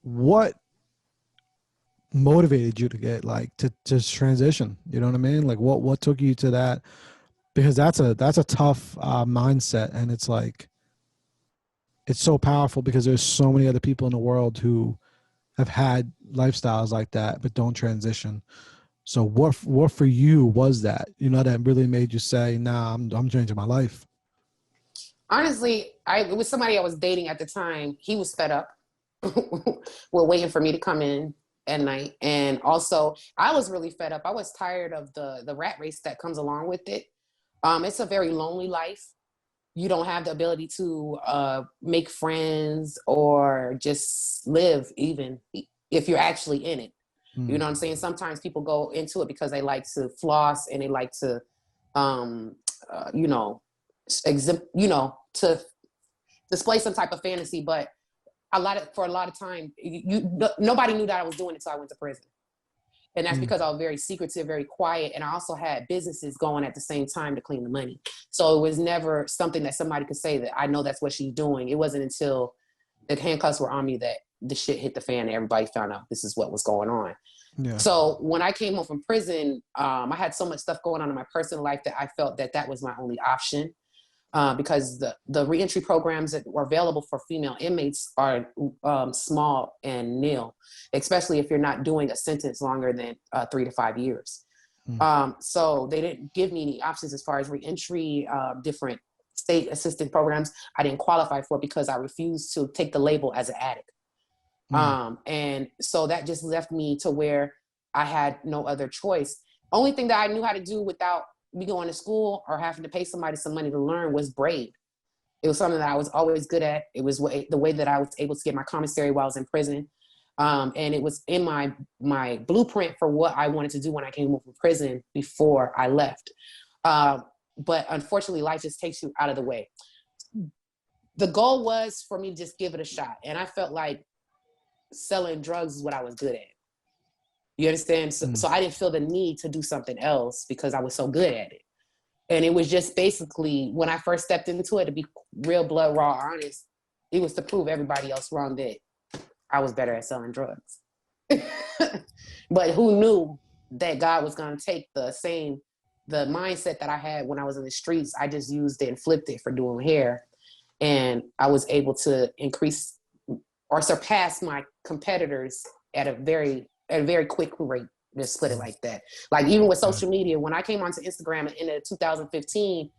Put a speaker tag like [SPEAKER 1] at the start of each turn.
[SPEAKER 1] what motivated you to get like to transition? You know what I mean? Like what took you to that? Because that's a tough mindset, and it's like it's so powerful because there's so many other people in the world who have had lifestyles like that but don't transition. So what for you was that, you know, that really made you say, nah, I'm changing my life?
[SPEAKER 2] Honestly, it was somebody I was dating at the time. He was fed up with waiting for me to come in at night. And also I was really fed up. I was tired of the rat race that comes along with it. It's a very lonely life. You don't have the ability to make friends or just live, even if you're actually in it. You
[SPEAKER 1] Mm.
[SPEAKER 2] know what I'm saying? Sometimes people go into it because they like to floss and they like to, um, you know, to display some type of fantasy. But for a lot of time, nobody knew that I was doing it until I went to prison. And that's
[SPEAKER 1] Mm.
[SPEAKER 2] because I was very secretive, very quiet. And I also had businesses going at the same time to clean the money. So it was never something that somebody could say that I know that's what she's doing. It wasn't until the handcuffs were on me that the shit hit the fan and everybody found out this is what was going on.
[SPEAKER 1] Yeah.
[SPEAKER 2] So when I came home from prison, I had so much stuff going on in my personal life that I felt that that was my only option. Because the reentry programs that were available for female inmates are small and nil, especially if you're not doing a sentence longer than 3 to 5 years.
[SPEAKER 1] Mm.
[SPEAKER 2] So they didn't give me any options as far as reentry, different state assistant programs. I didn't qualify for it because I refused to take the label as an addict.
[SPEAKER 1] Mm.
[SPEAKER 2] And so that just left me to where I had no other choice. Only thing that I knew how to do without me going to school or having to pay somebody some money to learn was braid. It was something that I was always good at. It was the way that I was able to get my commissary while I was in prison. And it was in my blueprint for what I wanted to do when I came home from prison before I left. But unfortunately, life just takes you out of the way. The goal was for me to just give it a shot. And I felt like selling drugs is what I was good at. You understand? So I didn't feel the need to do something else because I was so good at it. And it was just basically, when I first stepped into it, to be real blood raw honest, it was to prove everybody else wrong that I was better at selling drugs. But who knew that God was going to take the mindset that I had when I was in the streets. I just used it and flipped it for doing hair. And I was able to increase or surpass my competitors at a very quick rate. Just put it like that. Like even with
[SPEAKER 1] Yeah.
[SPEAKER 2] social media, when I came onto Instagram at the end of 2015,